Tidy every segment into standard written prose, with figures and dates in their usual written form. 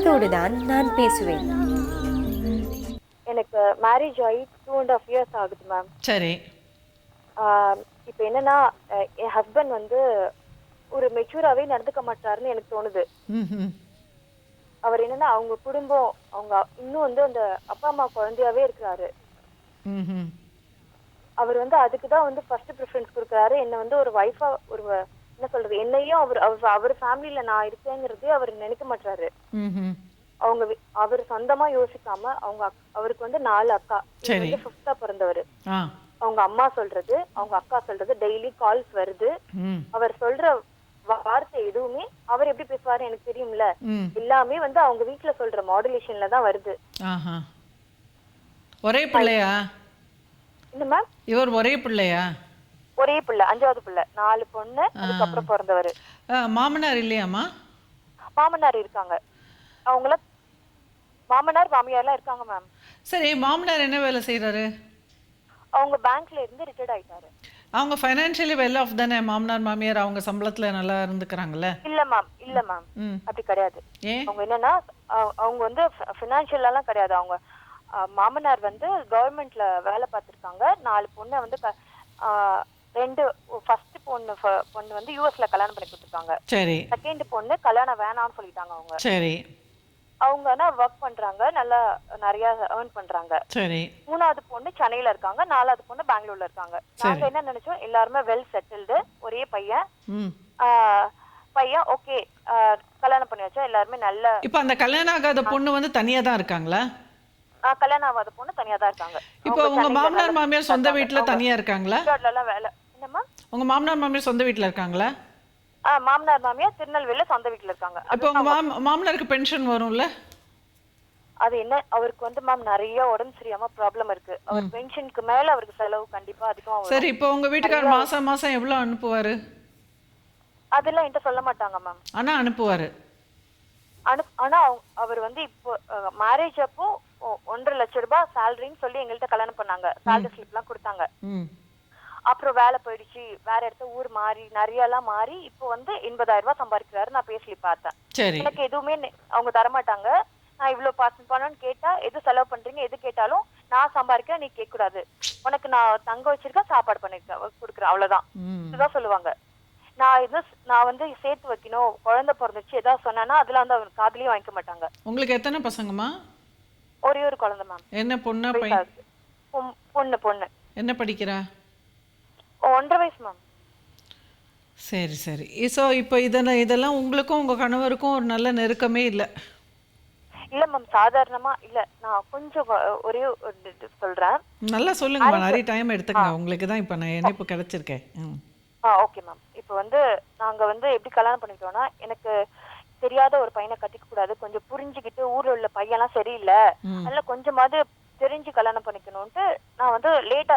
மனதோடு தான் நான் பேசுவேன். எனக்கு மேரேஜ் ஆகி 2.5 இயர்ஸ் ஆகுது மேம். சரி. இப்போ என்னன்னா என் ஹஸ்பண்ட் வந்து ஒரு மெச்சூராகவே நடந்துக்க மாட்டாருன்னு எனக்கு தோணுது. ம். அவர் என்னன்னா அவங்க குடும்பம் அவங்க இன்னும் வந்து அந்த அப்பா அம்மா குழந்தையாவே இருக்கிறாரு. ம். அவர் வந்து அதுக்கு தான் வந்து ஃபர்ஸ்ட் ப்ரிஃபரன்ஸ் கொடுக்குறாரு. என்ன வந்து ஒரு வைஃபா ஒரு என்ன சொல்றது என்னையும் அவர் ஃபேமிலியில நான் இருக்கேங்கிறதே அவர் நினைக்க மாட்டாரு. ம். அவர் சொந்தமா யோசிக்காம அவருக்கு வந்து 4 அக்கா. சரி. 5ஆ பிறந்தவர். ஆ. அவங்க அம்மா சொல்றது அவங்க அக்கா சொல்றது டெய்லி கால்ஸ் வருது. அவர் சொல்ற வார்த்தை எதுவுமே அவர் எப்படி பேசுவாரு எனக்கு தெரியும்ல. எல்லாமே வந்து அவங்க வீட்டுல சொல்ற மாடுலேஷன்ல தான் வருது. ஒரே பிள்ளையா? என்ன மேம்? இவர் ஒரே பிள்ளையா? ஒரே பிள்ளை, 5வது பிள்ளை. 4 பொண்ணு, அதுக்கப்புறம் பிறந்தவர். மாமனார் இல்லையாமா? மாமனார் இருக்காங்க. அவங்கள மாமனார் மாமியார்லாம் இருக்காங்க மேம். சரி, மாமனார் என்ன வேலை செய்யறாரு? அவங்க பேங்க்ல இருந்து ரிட்டையர்ட் ஆயிட்டாரு. அவங்க ஃபைனான்சியலி வெல் ஆஃப் தானே? மாமனார் மாமியார் அவங்க சம்பளத்துல நல்லா இருந்துக்கறாங்கல்ல? இல்ல மேம் அப்படி கிடையாது. அவங்க என்னன்னா அவங்க வந்து ஃபைனான்சியலாலாம் கிடையாது. அவங்க மாமனார் வந்து கவர்மெண்ட்ல வேலை பார்த்திருக்காங்க. 4 பொண்ணை வந்து ஃபர்ஸ்ட் பொண்ணு வந்து யூஎஸ்ல கல்யாணம் பண்ணி கொடுத்துருக்காங்க. சரி. செகண்ட் பொண்ணு கல்யாணம் வேணாம்னு சொல்லிட்டாங்க அவங்க. சரி. அவங்க ஒர்க் பண்றாங்க, நல்லா நிறைய ஏர்ன் பண்றாங்க. சரி. 3வது பொண்ணு சென்னையில இருக்காங்க, 4வது பொண்ணு பெங்களூர்ல இருக்காங்க. நாங்க என்ன நினைச்சோம், எல்லாருமே வெல் செட்டில்டு, ஒரே பையன் ஓகே கல்யாணம் பண்ணி வச்சா எல்லாருமே நல்ல. இப்போ அந்த கல்யாணம் ஆகாத பொண்ணு வந்து தனியா தான் இருக்காங்களா? கல்யாணம் ஆகாத பொண்ணு தனியா தான் இருக்காங்க. இப்போ உங்க மாமனார் மாமியார் சொந்த வீட்டுல தனியா இருக்காங்களா? வேலை. என்னம்மா? உங்க மாமனார் மாமியார் சொந்த வீட்டுல இருக்காங்களா? மாமனார் மாமியார் திருநெல்வேலியில சொந்த வீட்டுல இருக்காங்க. இப்போ உங்க மாமனாருக்கு பென்ஷன் வரும்ல? அது என்ன, அவருக்கு வந்து மேம் நிறைய உடம்பு சரியாம ப்ராப்ளம் இருக்கு. அவர் பென்ஷனுக்கு மேல அவருக்கு செலவு கண்டிப்பா அதிகமா வரும். சரி, இப்போ உங்க வீட்டுக்காரர் மாசம் மாசம் எவ்வளவு அனுப்புவாரு? அதெல்லாம் என்கிட்ட சொல்ல மாட்டாங்க மேம். ஆனா அனுப்புவாரு. ஆனா அவர் வந்து இப்போ மேரேஜ் அப்போ 1.5 லட்சம் ரூபாய் சேலரின்னு சொல்லி எங்கள்கிட்ட கல்யாணம் பண்ணாங்க. சேலரி ஸ்லிப் எல்லாம் கொடுத்தாங்க. அப்புறம் வேலை போயிடுச்சு, வேற இடத்த ஊர் மாறி நிறைய எல்லாம் மாறி இப்போ வந்து 80,000 ரூபாய் சம்பாதிக்கிறாரு. நான் பேசி பார்த்தேன். எனக்கு எதுவுமே அவங்க தரமாட்டாங்க. நான் இவ்வளவு பண்ணணும்னு கேட்டா எது செலவு பண்றீங்க எது கேட்டாலும் நான் சம்பாதிக்க நீ கேட்க கூடாது, உனக்கு நான் தங்க வச்சிருக்கேன் சாப்பாடு பண்ணிருக்கேன் கொடுக்குறேன் அவ்வளவுதான். இதுதான் சொல்லுவாங்க. நான் வந்து சேர்த்து வைக்கணும், குழந்தை பிறந்துச்சு ஏதாவது சொன்னா அதெல்லாம் வந்து அவங்க காதுலயே வாங்கிக்க மாட்டாங்க. உங்களுக்கு எத்தனை பசங்கம்மா? ஒரே ஒரு குழந்தை மேம். என்ன பொண்ணா பையன்? பொண்ணு. என்ன படிக்கிறா? 1.5 வயசு மேம். சரி சரி. ஸோ இப்போ இதெல்லாம் உங்களுக்கும் உங்க கணவருக்கும் ஒரு நல்ல நெருக்கமே இல்லை? இல்ல மேம், சாதாரணமா இல்ல. நான் கொஞ்சம் ஒரே சொல்றேன். நல்லா சொல்லுங்கம்மா, நிறைய டைம் எடுத்துக்கங்க. உங்களுக்கு தான் இப்போ நான் இணைப்பு கிடைச்சிருக்கேன். Okay ma'am. இப்போ வந்து நாங்க வந்து எப்படி கல்யாணம் பண்ணிக்கிட்டோம்னா, எனக்கு தெரியாத ஒரு பையனை கட்டிக்க கூடாது, கொஞ்சம் புரிஞ்சுக்கிட்டு ஊர்ல உள்ள பையன்லாம் சரியில்லை, அதனால கொஞ்சமாவது தெரிஞ்சு கல்யாணம் பண்ணிக்கணும்ட்டு நான் வந்து லேட்டா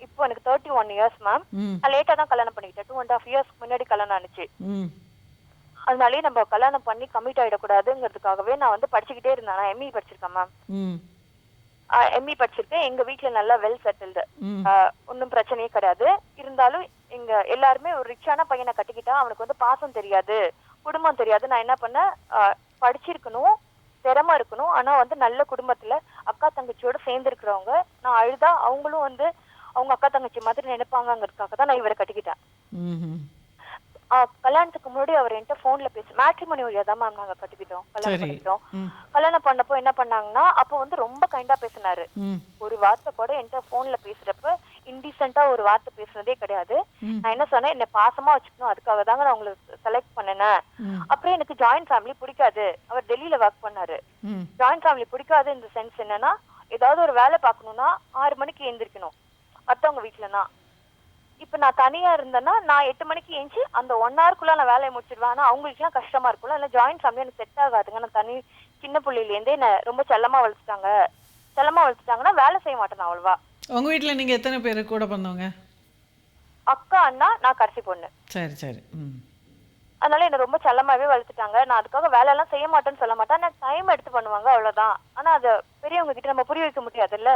இப்போ எனக்கு 31 இயர்ஸ் மேம். நான் லேட்டா தான் கல்யாணம் பண்ணிக்கிட்டேன். 2.5 இயர்ஸ் முன்னாடி கல்யாணம் ஆனிச்சு. அதனாலே நம்ம கல்யாணம் பண்ணி கமிட் ஆயிடக்கூடாதுங்கிறதுக்காகவே நான் வந்து படிச்சுக்கிட்டே இருந்தேன். நான் எம்இ படிச்சிருக்கேன் மேம். எம்இ படிச்சிருக்கேன். எங்க வீட்டுல நல்லா வெல் செட்டில்டு, ஒன்னும் பிரச்சனையே கிடையாது. இருந்தாலும் எங்க எல்லாருமே ஒரு ரிச்சான பையனை கட்டிக்கிட்டா அவனுக்கு வந்து பாசம் தெரியாது, குடும்பம் தெரியாது. நான் என்ன பண்ணேன், படிச்சிருக்கணும், திறமை இருக்கணும், ஆனா வந்து நல்ல குடும்பத்துல அக்கா தங்கச்சியோட சேர்ந்து இருக்கிறவங்க, நான் அழுதா அவங்களும் வந்து அவங்க அக்கா தங்கச்சி மாதிரி நினைப்பாங்கிறதுக்காக தான் நான் இவரை கட்டிக்கிட்டேன். கல்யாணத்துக்கு முன்னாடி அவர் என்கிட்ட போன்ல மேட்ரிமோனி வழியா தான் மேம் நாங்க கட்டிக்கிட்டோம், கல்யாணம் பண்ணிக்கிட்டோம். கல்யாணம் பண்ணப்போ என்ன பண்ணாங்கன்னா, அப்போ வந்து ரொம்ப கைண்டா பேசினாரு. ஒரு வார்த்தை கூட என்கிட்ட போன்ல பேசுறப்ப இன்டீசென்ட்டா ஒரு வார்த்தை பேசுனதே கிடையாது. நான் என்ன சொன்னேன், என்ன பாசமா வச்சுக்கணும், அதுக்காக தாங்க நான் உங்களை செலக்ட் பண்ணினேன். அப்புறம் எனக்கு ஜாயிண்ட் ஃபேமிலி பிடிக்காது. அவர் டெல்லியில ஒர்க் பண்ணாரு. ஜாயிண்ட் ஃபேமிலி பிடிக்காது இந்த சென்ஸ் என்னன்னா, ஏதாவது ஒரு வேலை பார்க்கணும்னா 6 மணிக்கு எழுந்திருக்கணும் மத்தவங்க வீட்டுலனா. இப்ப நான் தனியா இருந்தேன்னா நான் 8 மணிக்கு ஏஞ்சி அந்த 1 ஹவருக்குள்ள நான் வேலையை முடிச்சிடுவேன். ஆனா அவங்களுக்கு எல்லாம் கஷ்டமா இருக்கும்ல, இல்ல ஜாயிண்ட் ஃபேமிலி எனக்கு செட் ஆகாதுங்க. நான் சின்ன பிள்ளையில இருந்தே என்ன ரொம்ப செல்லமா வளர்த்துட்டாங்கன்னா வேலை செய்ய மாட்டேன் அவ்வளவா. உங்க வீட்டுல நீங்க எத்தனை பேரு கூட பிறந்தவங்க? அக்கா, அண்ணா, நான் கடைசி பொண்ணு. சரி சரி. அதனால என்ன ரொம்ப செல்லமாவே வளர்த்துட்டாங்க. நான் அதுக்காக வேலை எல்லாம் செய்ய மாட்டேன்னு சொல்ல மாட்டேன், நான் டைம் எடுத்து பண்ணுவாங்க அவ்வளவுதான். ஆனா அதை பெரியவங்க கிட்ட நம்ம புரிய வைக்க முடியாதுல்ல.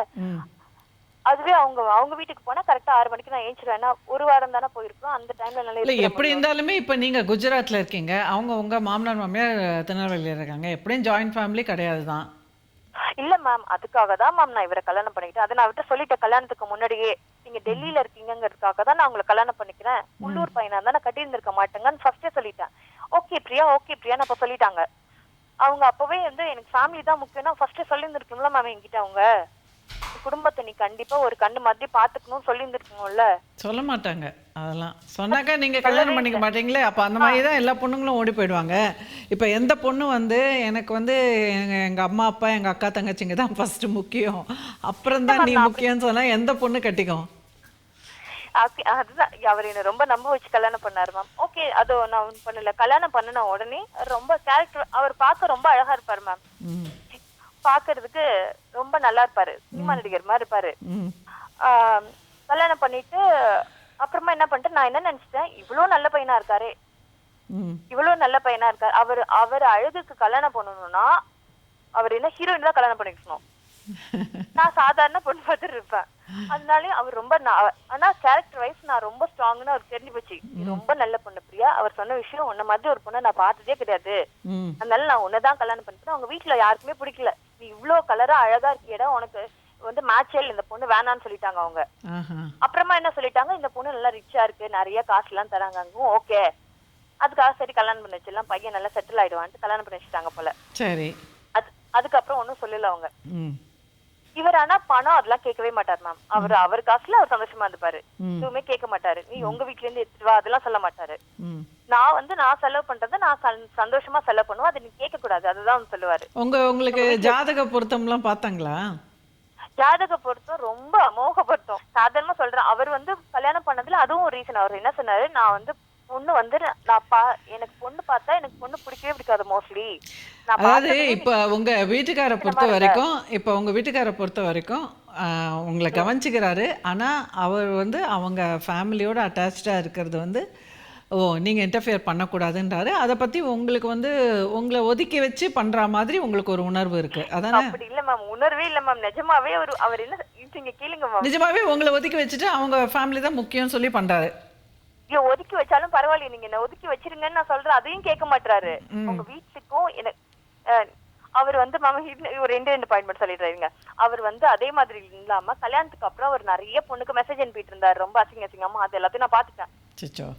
அதுவே அவங்க அவங்க வீட்டுக்கு போனா கரெக்டா 6 மணிக்கு நான் ஏஞ்சிருவேன். ஏன்னா ஒரு வாரம் தானே போயிருக்கோம். அந்த டைம்ல என்னால இல்ல இருக்க எப்படி முடியும். இருந்தாலுமே இப்ப நீங்க குஜராத்ல இருக்கீங்க. அவங்க உங்க மாமனார், மாமியார் திருநெல்வேலியில இருக்காங்க. எப்படியும் ஜாயிண்ட் ஃபேமிலி கிடையாது தான். இல்ல மேம், அதுக்காக தான் மேம் நான் இவரை கல்யாணம் பண்ணிக்கிட்டேன். அதை நான் அவர்கிட்ட சொல்லிட்டேன் கல்யாணத்துக்கு முன்னாடியே. நீங்க டெல்லியில இருக்கீங்கிறதுக்காக தான் நான் உங்களை கல்யாணம் பண்ணிக்கிறேன். உள்ளூர் பையனா இருந்தா நான் கட்டி இருந்திருக்க மாட்டேங்கன்னு ஃபர்ஸ்டே சொல்லிட்டேன். ஓகே பிரியா, ஓகே பிரியான்னு அப்ப சொல்லிட்டாங்க. அவங்க அப்பவே வந்து எனக்கு ஃபேமிலி தான் முக்கியம்னா ஃபர்ஸ்ட் சொல்லியிருந்திருக்கும்ல மேம் என்கிட்ட. அவங்க குடும்பத்தை நீ கண்டிப்பா ஒரு கண்ணு மாதிரி பாத்துக்கணும்னு சொல்லியிருந்திருக்கணும்ல. சொல்ல மாட்டாங்க அதெல்லாம். சொன்னாக்கா நீங்க கல்யாணம் பண்ணிக்க மாட்டீங்களே. அப்ப அந்த மாதிரி தான் எல்லா பொண்ணுங்களும் ஓடி போயிடுவாங்க. இப்ப எந்த பொண்ணு வந்து எனக்கு வந்து எங்க அம்மா அப்பா எங்க அக்கா தங்கச்சிங்க தான் ஃபர்ஸ்ட் முக்கியம், அப்புறம் தான் நீ முக்கியம்னு சொன்னா எந்த பொண்ணு கட்டிக்கும்? அதுதான் அவர் என்ன ரொம்ப நம்ப வச்சு கல்யாணம் பண்ணாரு மேம். ஓகே, அது நான் ஒன்றும் பண்ணல. கல்யாணம் பண்ணின உடனே ரொம்ப கேரக்டர் அவர் பார்க்க ரொம்ப அழகா இருப்பாரு மேம். பாக்குறதுக்கு ரொம்ப நல்லா இருப்பாரு, சினிமா நடிகர் மாதிரி இருப்பாரு. கல்யாணம் பண்ணிட்டு அப்புறமா என்ன பண்ணிட்டு நான் என்ன நினைச்சிட்டேன், இவ்வளவு நல்ல பையனா இருக்காரு, இவ்வளவு நல்ல பையனா இருக்காரு, அவர் அழகுக்கு கல்யாணம் பண்ணணும்னா அவர் என்ன ஹீரோயின் தான் கல்யாணம் பண்ணிக்கணும். நான் சாதாரண பொண்ணு பார்த்துட்டு இருப்பேன். அதனாலயும் அவர் ரொம்ப ஆனா கேரக்டர் வைஸ் நான் ரொம்ப ஸ்ட்ராங்னு அவருக்கு தெரிஞ்சு போச்சு. ரொம்ப நல்ல பொண்ணு பிரியா, அவர் சொன்ன விஷயம் உன்ன மாதிரி ஒரு பொண்ணை நான் பார்த்ததே கிடையாது, அதனால நான் உன்னதான் கல்யாணம் பண்ணிக்கிறேன். அவங்க வீட்டுல யாருக்குமே பிடிக்கல, நீ இவ்வளவு கலரா அழகா இருக்கியடா, உனக்கு வந்து மேட்சேல் இந்த பொண்ணு வேணான்னு சொல்லிட்டாங்க அவங்க. அப்புறமா என்ன சொல்லிட்டாங்க, இந்த பொண்ணு நல்லா ரிச்சா இருக்கு, நிறைய காசு எல்லாம் தராங்க. ஓகே, அதுக்காக சரி கல்யாணம் பண்ணி வச்சிடலாம், பையன் நல்லா செட்டில் ஆயிடுவான்ட்டு கல்யாணம் பண்ணி வச்சுட்டாங்க போல. சரி. அதுக்கப்புறம் ஒன்னும் சொல்லல அவங்க. இவர் ஆனா பணம் அதெல்லாம் கேட்கவே மாட்டார் மேம். அவர் காசுல அவர் சந்தோஷமா இருப்பாரு, எதுவுமே கேட்க மாட்டாரு. நீ உங்க வீட்ல இருந்து எடுத்துட்டு வா அதெல்லாம் சொல்ல மாட்டாரு. நான் செலவு பண்றதை நான் சந்தோஷமா செலவு பண்ணுவேன், அதை நீ கேட்க கூடாது, அதுதான் சொல்லுவாரு. உங்களுக்கு ஜாதக பொருத்தம் எல்லாம் பார்த்தாங்களா? ஜாதக பொருத்தம் ரொம்ப அமோக பொருத்தம். சாதாரணமா சொல்றேன், அவர் வந்து கல்யாணம் பண்ணதுல அதுவும் ஒரு ரீசன். அவர் என்ன சொன்னாரு, நான் வந்து பொண்ணு வந்து எனக்கு பொண்ணு பார்த்தா எனக்கு பொண்ணு பிடிக்கவே பிடிக்காது மோஸ்ட்லி. அதாவது இப்ப உங்க வீட்டுக்கார பொறுத்த வரைக்கும் உங்களை கவனிச்சுக்கிறாரு. ஆனா அவர் வந்து அவங்க ஃபேமிலியோட அட்டாச்சா இருக்கிறது வந்து நீங்க இன்டர்ஃபியர் பண்ணக்கூடாதுன்றாரு. அதை பத்தி உங்களுக்கு வந்து உங்களை ஒதுக்கி வச்சு பண்ற மாதிரி உங்களுக்கு ஒரு உணர்வு இருக்கு, அதானே? அப்படி இல்ல மேம், உணர்வே இல்ல மேம். நிஜமாவே அவர் என்ன நீங்க கேளுங்க மேம், நிஜமாவே உங்களை ஒதுக்கி வச்சுட்டு அவங்க ஃபேமிலி தான் முக்கியம் சொல்லி பண்றாரு. ஒதுக்கி வச்சாலும் பரவாயில்ல, நீங்க என்ன ஒதுக்கி வச்சிருங்கன்னு நான் சொல்றேன், அதையும் கேட்க மாட்டாரு. உங்க வீட்டுக்கும் எனக்கு அவர் வந்து ஒரு ரெண்டு பாயிண்ட் சொல்லிடுறாருங்க. அவர் வந்து அதே மாதிரி இல்லாம கல்யாணத்துக்கு அப்புறம் அவர் நிறைய பொண்ணுக்கு மெசேஜ் அனுப்பிட்டு இருந்தாரு, ரொம்ப அசிங்கமா. அது எல்லாத்தையும் நான் பாத்துட்டேன்.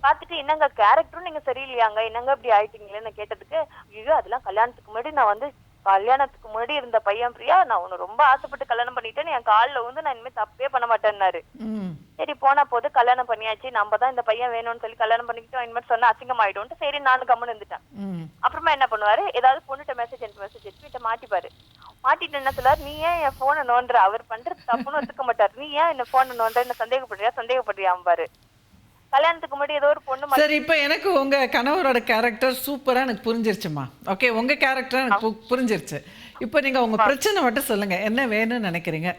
பாத்துட்டு என்னங்க கேரக்டரும் நீங்க சரியில்லையாங்க, என்னங்க இப்படி ஆயிட்டீங்களேன்னு கேட்டதுக்கு, ஐயோ அதெல்லாம் கல்யாணத்துக்கு முன்னாடி நான் வந்து கல்யாணத்துக்கு முன்னாடி இருந்த பையன் பிரியா, நான் உன்னை ரொம்ப ஆசைப்பட்டு கல்யாணம் பண்ணிட்டேன்னு என் காலில் வந்து நான் இனிமே தப்பே பண்ண மாட்டேன்னாரு. சரி போனா போது கல்யாணம் பண்ணியாச்சு, நம்ம தான் இந்த பையன் வேணும்னு சொல்லி கல்யாணம் பண்ணிக்கிட்டோம், இனிமேல் சொன்னா அசிங்கம் ஆயிடும்ட்டு சரி நானும் கம்முன்னு இருந்துட்டேன். அப்புறமா என்ன பண்ணுவாரு, ஏதாவது பொண்ணுட்ட மெசேஜ் எடுத்து மாட்டிப்பாரு. மாட்டிட்டு என்ன சொல்லுவாரு, நீ ஏன் என் போனை நோண்டுற, அவர் பண்றது தப்புன்னு ஒத்துக்க மாட்டாரு, நீ ஏன் என்ன போனை நோண்டுற, என்ன சந்தேகப்படுறியா பாரு. கல்யாணத்துக்கு முன்னாடி ஏதோ ஒரு பொண்ணு. சரி, இப்போ எனக்கு உங்க கணவரோட கேரக்டர் சூப்பரா எனக்கு புரிஞ்சிருச்சுமா. ஓகே, உங்க கேரக்டர் எனக்கு புரிஞ்சிருச்சு. இப்போ நீங்க உங்க பிரச்சனை மட்டும் சொல்லுங்க, என்ன வேணும்னு நினைக்கிறீங்க?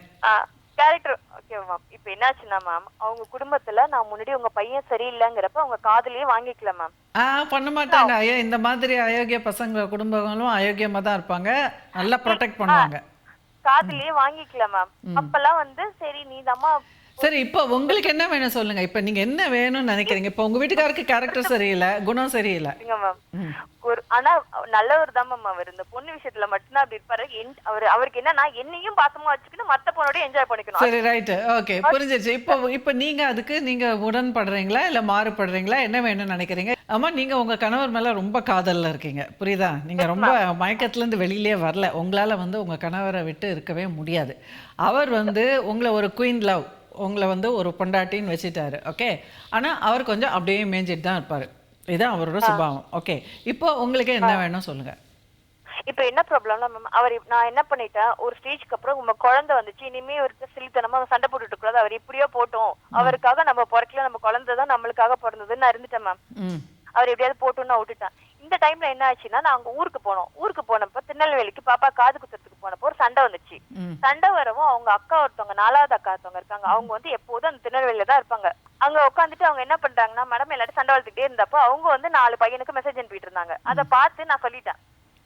Character okay ma'am. இப்போ என்னாச்சுன்னா மேம், அவங்க குடும்பத்துல நான் முன்னாடி உங்க பையன் சரியில்லைங்கிறப்ப அவங்க காதலியே வாங்கிக்கல மேம். பண்ண மாட்டாங்க. இந்த மாதிரி அயோக்கிய பசங்க குடும்பங்களும் அயோக்கியமா தான் இருப்பாங்க, நல்லா ப்ரொடெக்ட் பண்ணுவாங்க. காதலியே வாங்கிக்கல மேம். அப்பெல்லாம் வந்து சரி நீதாம்மா. சரி, இப்போ உங்களுக்கு என்ன வேணும் சொல்லுங்க. இப்போ நீங்க என்ன வேணும்னு நினைக்கிறீங்க? இப்போ உங்க வீட்டுக்காருக்கு கேரக்டர் சரியில்லை, குணம் சரியில்லை. ஆனா நல்லவர் தான் மேம் அவர். இந்த பொண்ணு விஷயத்துல மட்டும்தான் அப்படி இருப்பாரு. அவருக்கு என்னன்னா என்னையும் பாசமா வச்சுக்கிட்டு மத்த பொண்ணோட என்ஜாய் பண்ணிக்கணும். சரி, ரைட், ஓகே, புரிஞ்சிருச்சு. இப்போ நீங்க அதுக்கு நீங்க உடன்படுறீங்களா இல்ல மாறுபடுறீங்களா? என்ன வேணும்னு நினைக்கிறீங்க? ஆமா, நீங்க உங்க கணவர் மேல ரொம்ப காதல்ல இருக்கீங்க, புரியுதா? நீங்க ரொம்ப மயக்கத்துல இருந்து வெளியிலே வரல. உங்களால வந்து உங்க கணவரை விட்டு இருக்கவே முடியாது. அவர் வந்து உங்களை ஒரு குயின் லவ், உங்களை வந்து ஒரு பொண்டாட்டின்னு வச்சுட்டாரு. ஓகே, ஆனால் அவர் கொஞ்சம் அப்படியே மேய்ஞ்சிட்டு தான் இருப்பார். இதுதான் அவரோட சுபாவம். ஓகே, இப்போ உங்களுக்கு என்ன வேணும் சொல்லுங்க. இப்போ என்ன ப்ராப்ளம்னா மேம், நான் என்ன பண்ணிட்டேன், ஒரு ஸ்டேஜ்க்கு அப்புறம் உங்க குழந்தை வந்துச்சு, இனிமே ஒரு சிலித்தனமா சண்டை போட்டுட்டு கூடாது, அவர் எப்படியோ போட்டோம், அவருக்காக நம்ம பிறக்கல, நம்ம குழந்தை தான் நம்மளுக்காக பிறந்ததுன்னு நான் இருந்துட்டேன் மேம். அவர் எப்படியாவது போட்டோன்னு நான் விட்டுட்டேன். இந்த டைம்ல என்ன ஆச்சுன்னா, நாங்க ஊருக்கு போனப்ப திருநெல்வேலிக்கு பாப்பா காது குத்துறதுக்கு போனப்போ ஒரு சண்டை வந்துச்சு. சண்டை வரவும் அவங்க அக்கா ஒருத்தவங்க, 4வது அக்கா ஒருத்தவங்க இருக்காங்க, அவங்க வந்து எப்போதும் அந்த திருநெல்வேலியில தான் இருப்பாங்க. அங்க உட்காந்துட்டு அவங்க என்ன பண்றாங்கன்னா, மேடம் எல்லாரும் சண்டை வளர்த்துக்கிட்டே இருந்தப்போ அவங்க வந்து 4 பையனுக்கு மெசேஜ் அனுப்பிட்டு இருந்தாங்க. அதை பார்த்து நான் சொல்லிட்டேன்,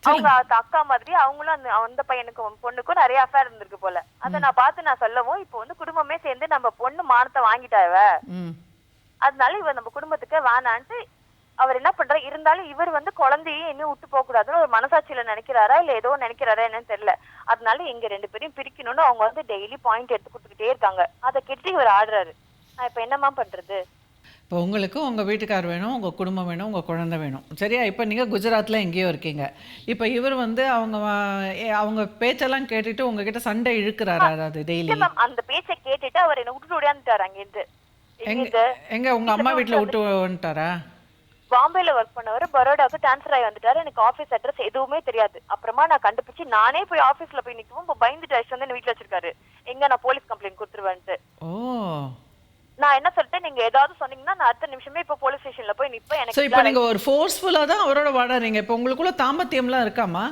அவங்க அக்கா மாதிரி அவங்களும் அந்த பையனுக்கும் பொண்ணுக்கும் நிறைய அஃபேர் இருந்திருக்கு போல. அதை நான் பார்த்து நான் சொல்லவும் இப்போ வந்து குடும்பமே சேர்ந்து நம்ம பொண்ணு மானத்தை வாங்கிட்டாவ, அதனால இவ நம்ம குடும்பத்துக்கு வேணான்ட்டு அவர் என்ன பண்றாரு. இருந்தாலும் இவர் வந்து குழந்தையும் இன்னும் விட்டு போக கூடாதுன்னு ஒரு மனசாட்சியில நினைக்கிறாரா இல்ல ஏதோ நினைக்கிறாரா என்னன்னு தெரியல. அதனால எங்க 2 பேரையும் பிரிக்கணும்னு அவங்க வந்து டெய்லி பாயிண்ட் எடுத்து கொடுத்துக்கிட்டே இருக்காங்க. அதை கேட்டு இவர் ஆடுறாரு. நான் இப்ப என்னமா பண்றது? இப்போ உங்களுக்கு உங்கள் வீட்டுக்கார் வேணும், உங்கள் குடும்பம் வேணும், உங்கள் குழந்தை வேணும், சரியா? இப்போ நீங்கள் குஜராத்தில் எங்கேயோ இருக்கீங்க. இப்போ இவர் வந்து அவங்க பேச்செல்லாம் கேட்டுட்டு உங்ககிட்ட சண்டை இழுக்கிறாரா? அதாவது டெய்லி அந்த பேச்சை கேட்டுட்டு அவர் என்ன விட்டுட்டு ஓடியாந்துட்டாரு அங்கிருந்து. எங்க உங்கள் அம்மா வீட்டில் விட்டு வந்துட்டாரா? பாம்பேல ஒர்க் பண்ணவர் பரோடாவுக்கு டிரான்ஸ்ஃபர் ஆகி வந்துட்டாரு. எனக்கு ஆபீஸ் அட்ரஸ் எதுவுமே தெரியாது. அப்புறமா நான் கண்டுபிடிச்சு நானே போய் ஆபீஸ்ல போய் நிக்கவும் இப்போ பயந்துட்டு வந்து என்ன வீட்டுல வச்சிருக்காரு. எங்க நான் போலீஸ் கம்ப்ளைண்ட் கொடுத்துருவேன்ட்டு. நான் என்ன சொல்லிட்டேன், நீங்க ஏதாவது சொன்னீங்கன்னா நான் அடுத்த நிமிஷமே இப்போ போலீஸ் ஸ்டேஷன்ல போய் நிப்பேன். எனக்கு இப்போ நீங்க ஒரு ஃபோர்ஸ்ஃபுல்லா தான் அவரோட வாடாறீங்க. இப்போ உங்களுக்குள்ள தாம்பத்தியம்லாம் இருக்காமா?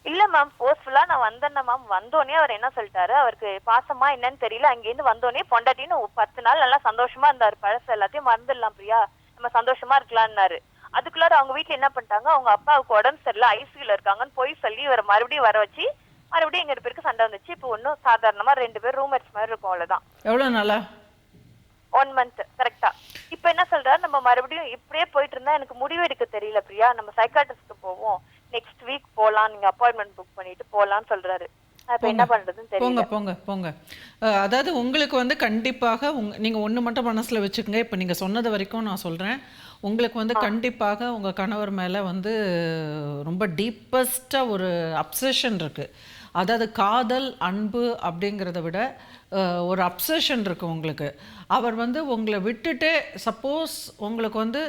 இல்ல மேம், ஃபோர்ஸ்ஃபுல்லா நான் வந்தேன்னா மேம். வந்தோடனே அவர் என்ன சொல்லிட்டாரு, அவருக்கு பாசமா என்னன்னு தெரியல. அங்கேருந்து வந்தோடனே பொண்டாட்டின்னு 10 நாள் நல்லா சந்தோஷமா இருந்தாரு. பழசு எல்லாத்தையும் மறந்துடலாம் பிரியா, நம்ம சந்தோஷமா இருக்கலாம்னாரு. அதுக்குள்ளார அவங்க வீட்டுல என்ன பண்ணிட்டாங்க, அவங்க அப்பாவுக்கு உடம்பு சரியில்லை, ஐசியூல இருக்காங்கன்னு போய் சொல்லி இவரை மறுபடியும் வர வச்சு மறுபடியும் எங்க 2 பேருக்கு சண்டை வந்துச்சு. இப்போ ஒன்னும் சாதாரணமா 2 பேர் ரூம்மேட்ஸ் மாதிரி இருக்கும், அவ்வளவுதான். எவ்வளவு நாளா? 1 month கரெக்டா. இப்ப என்ன சொல்றாரு, நம்ம மறுபடியும் இப்படியே போயிட்டு இருந்தா எனக்கு முடிவு எடுக்க தெரியல பிரியா, நம்ம சைக்காட்ரிஸ்ட்க்கு போவோம், நெக்ஸ்ட் வீக் போலாம், நீங்க அப்பாயின்மெண்ட் புக் பண்ணிட்டு போலாம்னு சொல்றாரு. இப்ப என்ன பண்றதுன்னு தெரியல. போங்க போங்க போங்க. அதாவது உங்களுக்கு வந்து கண்டிப்பாக நீங்க ஒண்ணு மட்டும் மனசுல வச்சுக்கோங்க. இப்போ நீங்க சொன்னது வரைக்கும் நான் சொல்றேன், உங்களுக்கு வந்து கண்டிப்பாக உங்க கணவர் மேல வந்து ரொம்ப டீப்பஸ்டா ஒரு அப்சஷன் இருக்கு. அதாவது காதல் அன்பு அப்படிங்கிறத விட ஒரு அப்சஷன் இருக்கு உங்களுக்கு. அவர் வந்து உங்களை விட்டுட்டு சப்போஸ் உங்களுக்கு வந்து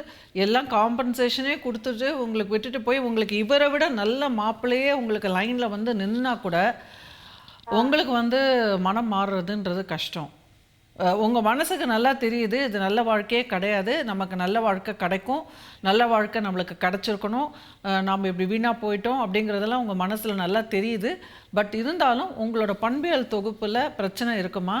எல்லாம் காம்பன்சேஷனே கொடுத்துட்டு உங்களுக்கு விட்டுட்டு போய் உங்களுக்கு இவரை விட நல்ல மாப்பிள்ளையே உங்களுக்கு லைனில் வந்து நின்னா கூட உங்களுக்கு வந்து மனம் மாறுறதுன்றது கஷ்டம். உங்கள் மனசுக்கு நல்லா தெரியுது இது நல்ல வாழ்க்கையே கிடையாது, நமக்கு நல்ல வாழ்க்கை கிடைக்கும், நல்ல வாழ்க்கை நம்மளுக்கு கிடச்சிருக்கணும், நாம் இப்படி வீணாக போயிட்டோம் அப்படிங்கிறதெல்லாம் உங்கள் மனசில் நல்லா தெரியுது. பட் இருந்தாலும் உங்களோட பண்பியல் தொகுப்பில் பிரச்சனை இருக்குமா?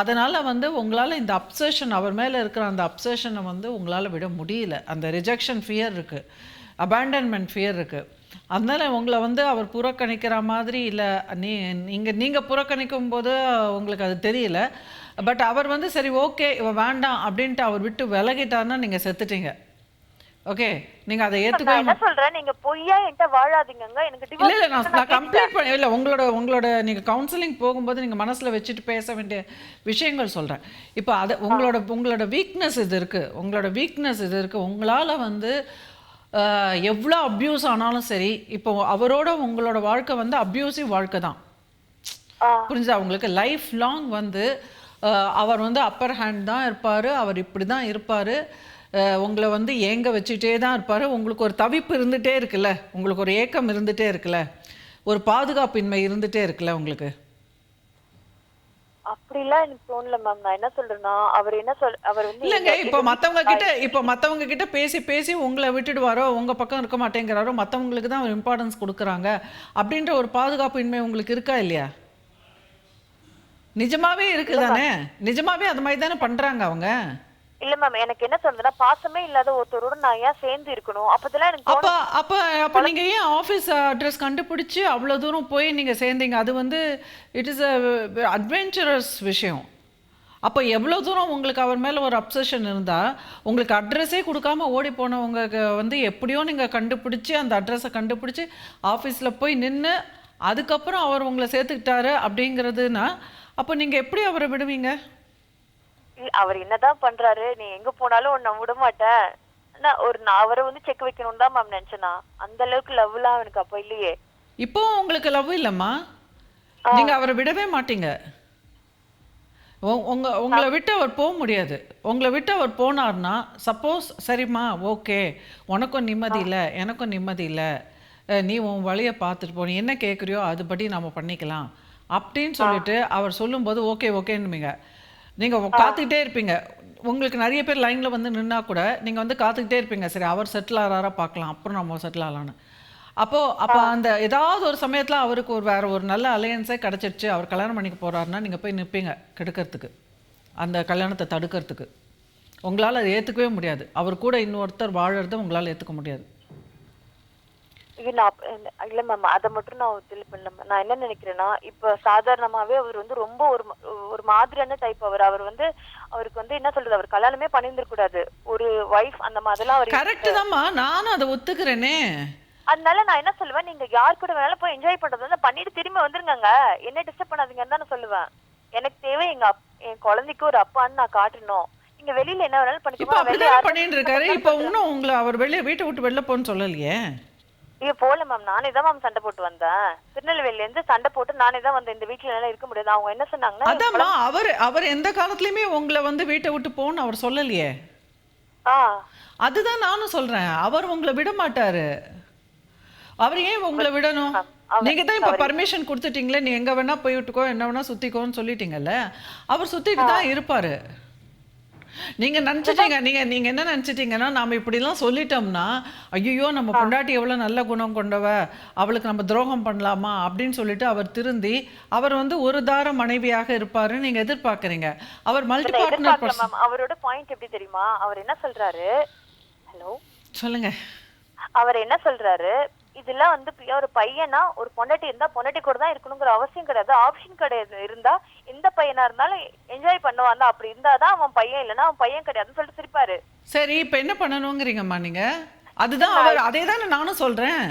அதனால் வந்து உங்களால் இந்த அப்சஷன், அவர் மேலே இருக்கிற அந்த அப்சஷனை வந்து உங்களால் விட முடியல. அந்த ரிஜெக்ஷன் ஃபியர் இருக்குது, அபேண்டன்மெண்ட் ஃபியர் இருக்குது. அதனால் உங்களை வந்து அவர் புறக்கணிக்கிற மாதிரி இல்லை, நீங்கள் புறக்கணிக்கும் போது உங்களுக்கு அது தெரியல. பட் அவர் வந்து சரி ஓகே இவ வேண்டாம் அப்படின்ட்டு அவர் விட்டு விலகிட்டாருன்னா நீங்கள் செத்துட்டீங்க. ஓகே, நீங்கள் அதை ஏற்றுக்கவே என்ன சொல்கிறேன், நீங்கள் பொய்யா என்கிட்ட வாழாதீங்க. எனக்கு இல்லை இல்லை நான் கம்ப்ளீட் பண்ண இல்லை. உங்களோட நீங்கள் கவுன்சிலிங் போகும்போது நீங்கள் மனசில் வச்சுட்டு பேச வேண்டிய விஷயங்கள் சொல்கிறேன். இப்போ அதை உங்களோட வீக்னஸ் இது இருக்குது, உங்களோட வீக்னஸ் இது இருக்குது. உங்களால் வந்து எவ்வளோ அப்யூஸ் ஆனாலும் சரி, இப்போ அவரோட உங்களோட வாழ்க்கை வந்து அப்யூசிவ் வாழ்க்கை தான், புரிஞ்சுதா உங்களுக்கு? லைஃப் லாங் வந்து அவர் வந்து அப்பர் ஹேண்ட் தான் இருப்பார், அவர் இப்படி தான் இருப்பார், உங்களை வந்து ஏங்க வச்சுட்டே தான் இருப்பார். உங்களுக்கு ஒரு தவிப்பு இருந்துகிட்டே இருக்குல்ல, உங்களுக்கு ஒரு ஏக்கம் இருந்துகிட்டே இருக்குல்ல, ஒரு பாதுகாப்பின்மை இருந்துகிட்டே இருக்குல்ல உங்களுக்கு. அப்படிலாம் எனக்கு தோணல மேம். நான் என்ன சொல்றேன்னா, அவர் வந்து இல்லைங்க, இப்போ மற்றவங்க கிட்ட பேசி பேசி உங்களை விட்டுடுவாரோ, உங்க பக்கம் இருக்க மாட்டேங்கிறாரோ, மற்றவங்களுக்கு தான் இம்பார்ட்டன்ஸ் கொடுக்குறாங்க அப்படின்ற ஒரு பாதுகாப்பின்மை உங்களுக்கு இருக்கா இல்லையா? நிஜமாவே இருக்குதானே? நிஜமாவே அது மாதிரி தானே பண்றாங்க அவங்க. இல்ல மேம், எனக்கு என்ன சொல்றதுன்னா, பாசமே இல்லாத ஒருத்தரோட நான் ஏன் சேர்ந்து இருக்கணும்? அப்பதெல்லாம் எனக்கு அப்ப நீங்க ஏன் ஆபீஸ் அட்ரஸ் கண்டுபிடிச்சு அவ்வளவு தூரம் போய் நீங்க சேர்ந்தீங்க? அது வந்து இட் இஸ் அட்வென்ச்சரஸ் விஷயம். அப்போ எவ்வளோ தூரம் உங்களுக்கு அவர் மேலே ஒரு அப்சஷன் இருந்தால், உங்களுக்கு அட்ரஸே கொடுக்காம ஓடி போனவங்க வந்து எப்படியோ நீங்கள் கண்டுபிடிச்சி அந்த அட்ரஸை கண்டுபிடிச்சி ஆஃபீஸில் போய் நின்று அதுக்கப்புறம் அவர் உங்களை சேர்த்துக்கிட்டாரு அப்படிங்கிறதுனா, அப்போ நீங்கள் எப்படி அவரை விடுவீங்க? அவர் என்னதான் பண்றாரு, நீ எங்க போனாலும் நான் விட மாட்டேன், நான் அவரை வந்து செக் வைக்கணும்னு தான் மேம் நினைச்சேனா. அந்த அளவுக்கு லவ்லாம் எனக்கு அப்போ இல்லையே. இப்போ உங்களுக்கு லவ் இல்லைம்மா, நீங்கள் அவரை விடவே மாட்டீங்க. உங்களை விட்டு அவர் போக முடியாது. உங்களை விட்டு அவர் போனார்னா சப்போஸ் சரிம்மா ஓகே உனக்கும் நிம்மதி இல்லை எனக்கும் நிம்மதி இல்லை, நீ உன் வழியை பார்த்துட்டு போ, நீ என்ன கேட்குறியோ அதுபடி நம்ம பண்ணிக்கலாம் அப்படின்னு சொல்லிட்டு அவர் சொல்லும்போது ஓகே ஓகேன்னுவீங்க. நீங்கள் காத்துக்கிட்டே இருப்பீங்க. உங்களுக்கு நிறைய பேர் லைனில் வந்து நின்னா கூட நீங்கள் வந்து காத்துக்கிட்டே இருப்பீங்க, சரி அவர் செட்டில் ஆகிறாரா பார்க்கலாம், அப்புறம் நம்ம செட்டில் ஆகலான்னு. அப்போ அந்த ஏதாவது ஒரு சமயத்தில் அவருக்கு வேற ஒரு நல்ல அலையன்ஸே கிடச்சிடுச்சு, அவர் கல்யாணம் பண்ணிக்க போகிறாருன்னா நீங்கள் போய் நிற்பீங்க கெடுக்கிறதுக்கு, அந்த கல்யாணத்தை தடுக்கிறதுக்கு. உங்களால் அதை ஏற்றுக்கவே முடியாது. அவர் கூட இன்னொருத்தர் வாழறதை உங்களால் ஏற்றுக்க முடியாது. இது நான் இல்ல மேம், அதை மட்டும் நான் ஒத்துழைப்பு பண்ணல ma'am. நான் என்ன நினைக்கிறேன்னா, இப்ப சாதாரணமாவே அவர் வந்து ரொம்ப ஒரு மாதிரியான டைப். அவர் வந்து அவருக்கு வந்து என்ன சொல்றது, அவர் கல்யாணமே பண்ணியிருந்திருக்க கூடாது. ஒரு வைஃப் அந்த மாதிரிலாம் அவர் கரெக்ட் தான்மா, நானும் அதை ஒத்துக்கிறேனே. அதனால நான் என்ன சொல்லுவேன், நீங்க யார் கூட வேணாலும் போய் என்ஜாய் பண்றது வந்து பண்ணிட்டு திரும்பி வந்துருங்க, என்ன டிஸ்டர்ப் பண்ணாதீங்கன்னு தான் நான் சொல்லுவேன். எனக்கு தேவை என் குழந்தைக்கு ஒரு அப்பான்னு நான் காட்டணும். நீங்க வெளியில என்ன வேணாலும் இப்ப பண்ணிக்கோங்க. அப்படிதான் பண்ணிட்டு இருக்காரு. இப்ப இன்னும் உங்களை அவர் வெளியே வீட்டை விட்டு வெளில போன்னு சொல்லலையே. ஐயோ போல மேம், நானே தான் மேம் சண்டை போட்டு வந்தேன். திருநெல்வேலில இருந்து சண்டை போட்டு நானே தான் வந்தேன். இந்த வீட்டுல எல்லாம் இருக்க முடியாது. அவங்க என்ன சொன்னாங்கன்னா, அதாம்மா, அவர் எந்த காலத்துலயுமே உங்களை வந்து வீட்டை விட்டு போன்னு அவர் சொல்லலையே. அதுதான் நானும் சொல்றேன், அவர் உங்களை விட மாட்டாரு. அவர் ஏன் உங்களை விடணும்? நீங்க தான் இப்ப பர்மிஷன் கொடுத்துட்டீங்களே, நீ எங்க வேணா போயிட்டுக்கோ, என்ன வேணா சுத்திக்கோன்னு சொல்லிட்டீங்கல்ல. அவர் சுத்திட்டு தான் இருப்பாரு. நீங்க நினைச்சிட்டீங்க, நீங்க என்ன நினைச்சிட்டீங்கன்னா, நாம இப்படிலாம் சொல்லிட்டோம்னா, ஐயோ நம்ம பொண்டாட்டி எவ்வளவு நல்ல குணம் கொண்டவ, அவளுக்கு நம்ம துரோகம் பண்ணலாமா அப்படின்னு சொல்லிட்டு அவர் திருந்தி அவர் வந்து ஒரு தார மனைவியாக இருப்பாருன்னு நீங்க எதிர்பார்க்கறீங்க. அவர் மல்டி பார்ட்னர் பர்சன். அவரோட பாயிண்ட் எப்படி தெரியுமா? அவர் என்ன சொல்றாரு, ஹலோ சொல்லுங்க. அவர் என்ன சொல்றாரு, இதெல்லாம் வந்து பிரியா ஒரு பையனா ஒரு பொண்டாட்டி இருந்தா பொண்டாட்டி கூட தான் இருக்கணுங்கிற அவசியம் கிடையாது, ஆப்ஷன் கிடையாது. இருந்தா எந்த பையனா இருந்தாலும் என்ஜாய் பண்ணுவான் தான். அப்படி இருந்தாதான் அவன் பையன், இல்லைன்னா அவன் பையன் கிடையாதுன்னு சொல்லிட்டு சிரிப்பாரு. சரி, இப்ப என்ன பண்ணணுங்கிறீங்கம்மா நீங்க? அதுதான் அவர், அதே தானே நானும் சொல்றேன்.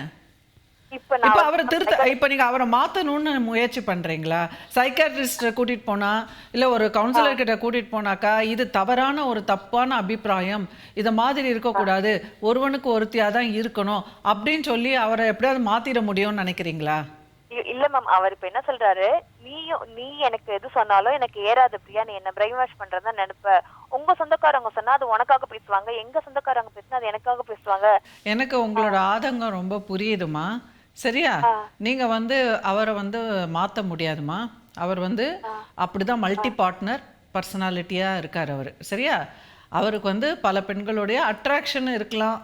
இப்ப அவரை இப்ப நீங்க அவரை மாத்தணும்னு முயற்சி பண்றீங்களா? சைக்காட்ரிஸ்ட கூட்டிட்டு போனா, இல்ல ஒரு கவுன்சிலர் கிட்ட கூட்டிட்டு போனாக்கா, இது தவறான ஒரு தப்பான அபிப்பிராயம், இத மாதிரி இருக்கக்கூடாது, ஒருவனுக்கு ஒருத்தியா தான் இருக்கணும் அப்படின்னு சொல்லி அவரை எப்படியாவது மாத்திட முடியும்னு நினைக்கிறீங்களா? இல்ல மேம், அவர் இப்ப என்ன சொல்றாரு, நீ எனக்கு எது சொன்னாலும் எனக்கு ஏறாது பிரியா, நீ என்ன பிரெயின் வாஷ் பண்றதா நினைப்ப. உங்க சொந்தக்காரங்க சொன்னா அது உனக்காக பேசுவாங்க, எங்க சொந்தக்காரங்க பேசினா அது எனக்காக பேசுவாங்க. எனக்கு உங்களோட ஆதங்கம் ரொம்ப புரியுதுமா. சரியா? நீங்க வந்து அவரை வந்து மாத்த முடியாதுமா. அவர் வந்து அப்படிதான் மல்டி பார்ட்னர் பர்சனாலிட்டியா இருக்கார் அவர். சரியா? அவருக்கு வந்து பல பெண்களுடைய அட்ராக்ஷன் இருக்கலாம்,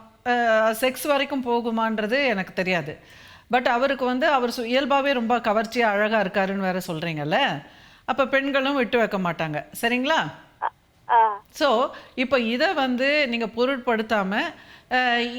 செக்ஸ் வரைக்கும் போகுமான்றது எனக்கு தெரியாது. பட் அவருக்கு வந்து அவர் இயல்பாகவே ரொம்ப கவர்ச்சியா அழகா இருக்காருன்னு வேற சொல்றீங்கல்ல, அப்ப பெண்களும் விட்டு வைக்க மாட்டாங்க. சரிங்களா? ஸோ இப்போ இதை வந்து நீங்க பொருட்படுத்தாம,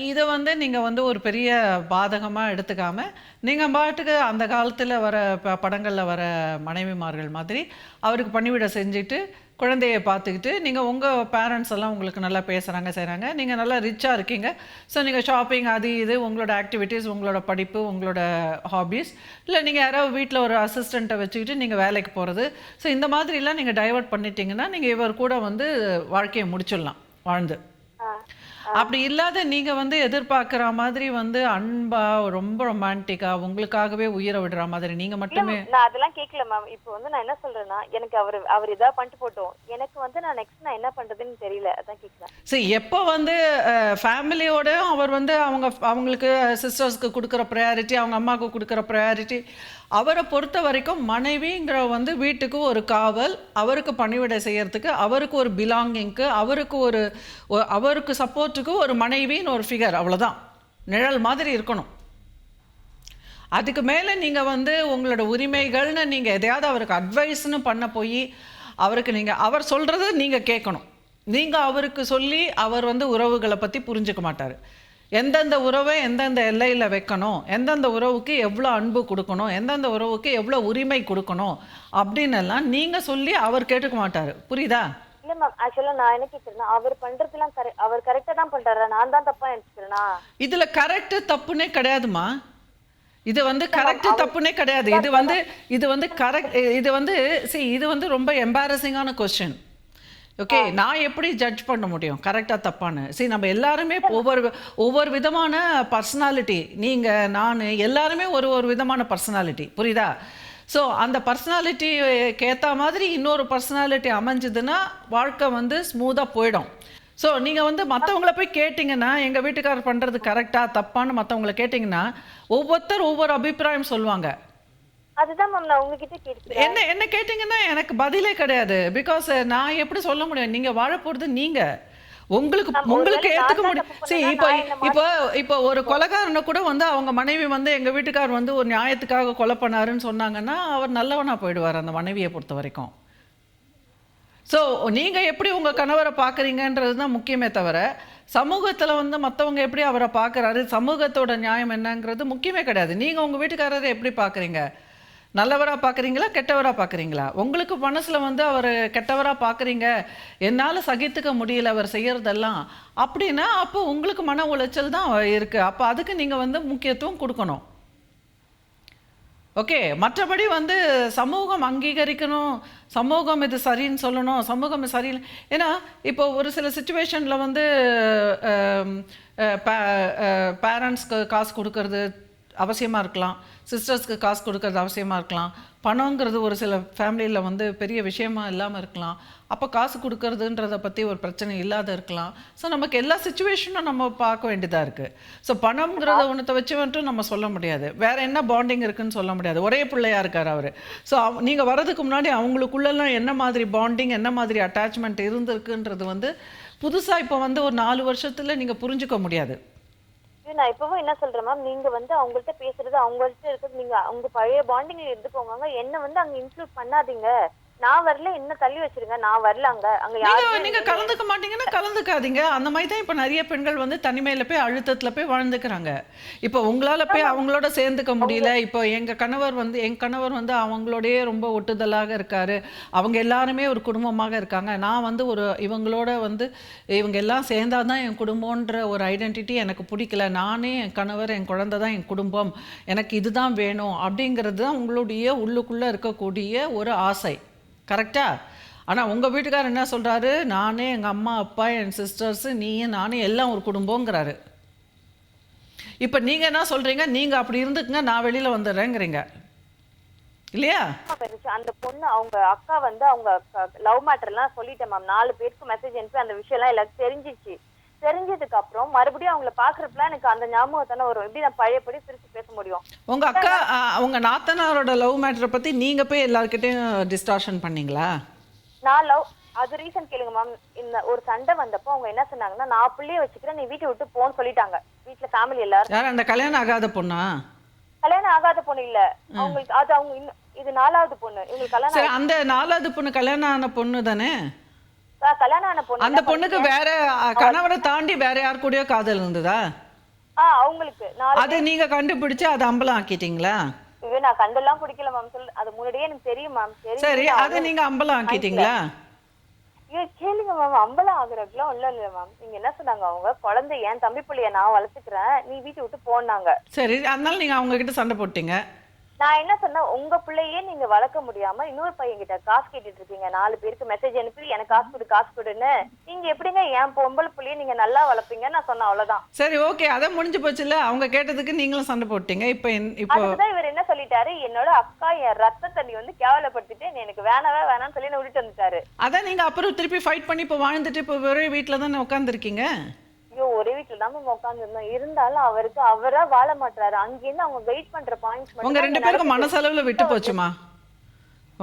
இதை வந்து நீங்க வந்து ஒரு பெரிய பாதகமா எடுத்துக்காம, நீங்க பாட்டுக்கு அந்த காலத்துல வர படங்கள்ல வர மனைவிமார்கள் மாதிரி அவருக்கு பணிவிடை செஞ்சுட்டு குழந்தையை பார்த்துக்கிட்டு, நீங்கள் உங்கள் பேரண்ட்ஸ் எல்லாம் உங்களுக்கு நல்லா பேசுகிறாங்க செய்கிறாங்க, நீங்கள் நல்லா ரிச்சாக இருக்கீங்க. ஸோ நீங்கள் ஷாப்பிங் அது இது உங்களோட ஆக்டிவிட்டீஸ், உங்களோட படிப்பு, உங்களோட ஹாபீஸ், இல்லை நீங்கள் யாராவது வீட்டில் ஒரு அசிஸ்டண்ட்டை வச்சுக்கிட்டு நீங்கள் வேலைக்கு போகிறது. ஸோ இந்த மாதிரிலாம் நீங்கள் டைவர்ட் பண்ணிட்டீங்கன்னா நீங்கள் இவர் கூட வந்து வாழ்க்கையை முடிச்சிடலாம் வாழ்ந்து. அப்படி இல்லாத நீங்க வந்து எதிர்பார்க்குற மாதிரி வந்து அன்பா ரொம்ப ரொமான்டிக்கா உங்களுக்காகவே உயிரை விடுற மாதிரி நீங்க மட்டுமே. நான் அதெல்லாம் கேட்கல மேம். இப்போ வந்து நான் என்ன சொல்றேன்னா, எனக்கு அவர் இதா பண்ணிட்டு போட்டோம், எனக்கு வந்து நான் நெக்ஸ்ட் நான் என்ன பண்றதுன்னு தெரியல, அதான் கேட்கலாம். சரி, எப்போ வந்து ஃபேமிலியோட அவர் வந்து அவங்களுக்கு சிஸ்டர்ஸ்க்கு கொடுக்குற ப்ரையாரிட்டி, அவங்க அம்மாவுக்கு கொடுக்குற ப்ரையாரிட்டி, அவரை பொறுத்த வரைக்கும் மனைவிங்கிற வந்து வீட்டுக்கு ஒரு காவல், அவருக்கு பணிவிடை செய்யறதுக்கு, அவருக்கு ஒரு பிலாங்கிங்க்கு, அவருக்கு சப்போர்ட்டுக்கு ஒரு மனைவின்னு ஒரு ஃபிகர், அவ்வளோதான், நிழல் மாதிரி இருக்கணும். அதுக்கு மேலே நீங்கள் வந்து உங்களோட உரிமைகள்னு நீங்கள் எதையாவது அவருக்கு அட்வைஸ்னு பண்ண போய் அவருக்கு அவர் சொல்கிறத நீங்கள் கேட்கணும். நீங்கள் அவருக்கு சொல்லி அவர் வந்து உறவுகளை பற்றி புரிஞ்சுக்க மாட்டார். எந்தெந்த உறவை எந்தெந்த எல்லையில் வைக்கணும், எந்தெந்த உறவுக்கு எவ்வளோ அன்பு கொடுக்கணும், எந்தெந்த உறவுக்கு எவ்வளோ உரிமை கொடுக்கணும் அப்படின்னு எல்லாம் நீங்கள் சொல்லி அவர் கேட்டுக்க மாட்டார். புரியுதா? இல்ல மேம், ஆக்சுவலா நான் என்ன கேக்குறேன்னா, அவர் பண்றதுலாம் அவர் கரெக்டா தான் பண்றாரு, நான் தான் தப்பா நினைச்சுக்கிறேனா? இதுல கரெக்ட் தப்புனே கிடையாதுமா. இது வந்து கரெக்ட் தப்புனே கிடையாது. இது வந்து ரொம்ப எம்பாரசிங்கான கொஸ்டின். ஓகே, நான் எப்படி ஜட்ஜ் பண்ண முடியும் கரெக்டாக தப்பான்னு? சரி, நம்ம எல்லாருமே ஒவ்வொரு விதமான பர்சனாலிட்டி, நீங்கள் நான் எல்லாருமே ஒரு விதமான பர்சனாலிட்டி, புரியுதா? ஸோ அந்த பர்சனாலிட்டிக்கு ஏற்ற மாதிரி இன்னொரு பர்சனாலிட்டி அமைஞ்சதுன்னா வாழ்க்கை வந்து ஸ்மூத்தாக போயிடும். ஸோ நீங்கள் வந்து மற்றவங்கள போய் கேட்டிங்கன்னா, எங்கள் வீட்டுக்காரர் பண்ணுறது கரெக்டாக தப்பான்னு மற்றவங்கள கேட்டிங்கன்னா ஒவ்வொருத்தர் ஒவ்வொரு அபிப்பிராயம் சொல்லுவாங்க. அதுதான் மேம் நான் உங்ககிட்ட கேட்கிறேன். என்ன கேட்டிங்கன்னா எனக்கு பதிலே கிடையாது. பிகாஸ் நான் எப்படி சொல்ல முடியும்? நீங்கள் வாழ போகிறது நீங்கள், உங்களுக்கு ஏத்துக்க முடியும். சரி, இப்போ ஒரு கொலைகாரனை கூட வந்து அவங்க மனைவி வந்து எங்க வீட்டுக்காரர் வந்து ஒரு நியாயத்துக்காக கொலை பண்ணாருன்னு சொன்னாங்கன்னா அவர் நல்லவனா போயிடுவார் அந்த மனைவியை பொறுத்த வரைக்கும். ஸோ நீங்கள் எப்படி உங்கள் கணவரை பார்க்குறீங்கன்றது தான் முக்கியமே தவிர சமூகத்தில் வந்து மற்றவங்க எப்படி அவரை பார்க்குறாரு, சமூகத்தோட நியாயம் என்னங்கிறது முக்கியமே கிடையாது. நீங்கள் உங்கள் வீட்டுக்காரரை எப்படி பார்க்குறீங்க? நல்லவராக பார்க்குறீங்களா, கெட்டவராக பார்க்குறீங்களா? உங்களுக்கு மனசில் வந்து அவர் கெட்டவராக பார்க்குறீங்க, என்னால் சகித்துக்க முடியல அவர் செய்கிறதெல்லாம் அப்படின்னா, அப்போ உங்களுக்கு மன உளைச்சல் தான் இருக்குது. அப்போ அதுக்கு நீங்கள் வந்து முக்கியத்துவம் கொடுக்கணும். ஓகே, மற்றபடி வந்து சமூகம் அங்கீகரிக்கணும், சமூகம் இது சரின்னு சொல்லணும், சமூகம் இது சரியில்லை. ஏன்னா இப்போ ஒரு சில சுச்சுவேஷனில் வந்து பேரண்ட்ஸ்க்கு காசு கொடுக்கறது அவசியமாக இருக்கலாம், சிஸ்டர்ஸ்க்கு காசு கொடுக்கறது அவசியமாக இருக்கலாம், பணங்கிறது ஒரு சில ஃபேமிலியில் வந்து பெரிய விஷயமா இல்லாமல் இருக்கலாம். அப்போ காசு கொடுக்கறதுன்றதை பற்றி ஒரு பிரச்சனை இல்லாத இருக்கலாம். ஸோ நமக்கு எல்லா சுச்சுவேஷனும் நம்ம பார்க்க வேண்டியதாக இருக்குது. ஸோ பணம்ங்கிறத ஒன்றத்தை வச்சு வந்துட்டு நம்ம சொல்ல முடியாது, வேறு என்ன பாண்டிங் இருக்குதுன்னு சொல்ல முடியாது. ஒரே பிள்ளையாக இருக்கார் அவர். ஸோ நீங்கள் வர்றதுக்கு முன்னாடி அவங்களுக்குள்ளெல்லாம் என்ன மாதிரி பாண்டிங், என்ன மாதிரி அட்டாச்மெண்ட் இருந்திருக்குன்றது வந்து புதுசாக இப்போ வந்து ஒரு 4 வருஷத்தில் நீங்கள் புரிஞ்சுக்க முடியாது. நான் இப்பவும் என்ன சொல்றேன் மேம், நீங்க வந்து அவங்கள்ட்ட பேசுறது, அவங்கள்ட்ட இருக்கிறது, நீங்க அவங்க பழைய பாண்டிங்ல இருந்துக்கோங்க. என்ன வந்து அங்க இன்க்ளூட் பண்ணாதீங்க. நான் வரல, என்ன தள்ளி வச்சிருங்க, நான் வரல. அங்க யாரும் நீங்க கலந்துக்க மாட்டீங்கன்னா கலந்துக்காதீங்க. அந்த மாதிரி தான் இப்போ நிறைய பெண்கள் வந்து தனிமையில போய் அழுத்தத்துல போய் வாழ்ந்துக்கிறாங்க. இப்போ உங்களால போய் அவங்களோட சேர்ந்துக்க முடியல. இப்போ என் கணவர் வந்து அவங்களோடயே ரொம்ப ஒட்டுதலாக இருக்காரு. அவங்க எல்லாருமே ஒரு குடும்பமாக இருக்காங்க. நான் வந்து இவங்களோட வந்து இவங்க எல்லாம் சேர்ந்தாதான் என் குடும்பம்ன்ற ஒரு ஐடென்டிட்டி எனக்கு பிடிக்கல. நானே, என் கணவர், என் குழந்தை தான் என் குடும்பம், எனக்கு இதுதான் வேணும் அப்படிங்கிறது தான் உங்களுடைய உள்ளுக்குள்ள இருக்கக்கூடிய ஒரு ஆசை. கரெக்டா? ஆனால் உங்கள் வீட்டுக்காரர் என்ன சொல்கிறாரு? நானே, எங்கள் அம்மா அப்பா, என் சிஸ்டர்ஸு, நீயும் நானும் எல்லாம் ஒரு குடும்பங்கிறாரு. இப்போ நீங்கள் என்ன சொல்கிறீங்க? நீங்கள் அப்படி இருந்துக்குங்க, நான் வெளியில் வந்துடுறேங்கிறீங்க இல்லையா? அந்த பொண்ணு அவங்க அக்கா வந்து அவங்க லவ் மேட்டர்லாம் சொல்லிட்டேன் மேம். 4 பேருக்கு மெசேஜ் அனுப்பி அந்த விஷயம்லாம் எல்லாருக்கும் தெரிஞ்சிச்சு. தெரிஞ்சதுக்கு அப்புறம் மறுபடியும் அவங்கள பாக்குறப்பலாம் எனக்கு அந்த ஞாபகம் தானே வரும். எப்படி நான் பழையபடி திருப்பி பேச முடியும்? உங்க அக்கா, உங்க நாத்தனாரோட லவ் மேட்டரை பத்தி நீங்க போய் எல்லார்கிட்டயும் டிஸ்டார்ஷன் பண்ணீங்களா? நான் அது ரீசன் கேளுங்க மேம். இந்த ஒரு சண்டை வந்தப்போ அவங்க என்ன சொன்னாங்கன்னா, நான் பிள்ளைய வச்சுக்கிறேன், நீ வீட்டை விட்டு போன்னு சொல்லிட்டாங்க. வீட்டுல ஃபேமிலி எல்லாரும். யார் அந்த கல்யாணம் ஆகாத பொண்ணா? கல்யாணம் ஆகாத பொண்ணு இல்ல, அவங்களுக்கு அது அவங்க இது 4வது பொண்ணு. இவங்களுக்கு கல்யாணம். அந்த 4வது பொண்ணு கல்யாணம் ஆன பொண்ணு தானே? கல்யாணம் ஆன பொண்ணு. அந்த பொண்ணுக்கு வேற கணவரை தாண்டி வேற யார் கூடயோ காதல் இருந்ததா? அவங்களுக்கு அது நீங்க கண்டுபிடிச்சு அதை அம்பலம் ஆக்கிட்டீங்களா? நான் கண்டெல்லாம் பிடிக்கல மேம். அது முன்னாடியே எனக்கு தெரியும் மேம். சரி, அது நீங்க அம்பலம் ஆக்கிட்டீங்களா? கேளுங்க மேம், அம்பலம் ஆகுறதுலாம் இல்ல மேம். நீங்க என்ன சொன்னாங்க, அவங்க குழந்தை, என் தம்பி பிள்ளைய நான் வளர்த்துக்கிறேன், நீ வீட்டை விட்டு போனாங்க. சரி, அதனால நீங்க அவங்க கிட்ட சண்டை போட்டீங்க. நான் என்ன சொன்னேன், உங்க பிள்ளையே நீங்க வளர்க்க முடியாம இன்னொரு பையன் கிட்ட காசு கேட்டுட்டு இருக்கீங்க. 4 பேருக்கு மெசேஜ் அனுப்பி எனக்கு காசு கொடுன்னு. நீங்க எப்படிங்க என் பொம்பளை பிள்ளைய நீங்க நல்லா வளர்ப்பீங்க நான் சொன்னேன், அவ்வளவுதான். சரி, ஓகே, அதை முடிஞ்சு போச்சுல்ல. அவங்க கேட்டதுக்கு நீங்களும் சண்டை போட்டீங்க. இப்போ அதுதான் இவர் என்ன சொல்லிட்டாரு, என்னோட அக்கா என் ரத்த தண்ணி வந்து கேவலப்படுத்திட்டு எனக்கு வேணான்னு சொல்லி விட்டுட்டு வந்துட்டாரு. அதான் நீங்க அப்புறம் திருப்பி ஃபைட் பண்ணி இப்போ வாழ்ந்துட்டு இப்போ ஒரே வீட்டுல தானே உட்காந்துருக்கீங்க. ஐயோ, ஒரே வீட்டுல தான் மேம் உட்காந்துருந்தோம். இருந்தாலும் அவரா வாழ மாட்டாரு. அங்கிருந்து அவங்க வெயிட் பண்ற பாயிண்ட்ஸ். உங்க 2 பேருக்கும் மனசளவுல விட்டு போச்சுமா?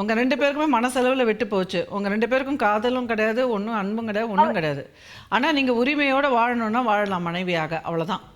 உங்க 2 பேருக்குமே மனசளவுல விட்டு போச்சு. உங்க 2 பேருக்கும் காதலும் கிடையாது, ஒன்றும் அன்பும் கிடையாது, ஒன்றும் கிடையாது. ஆனா நீங்க உரிமையோட வாழணும்னா வாழலாம் மனைவியாக, அவ்வளவுதான்.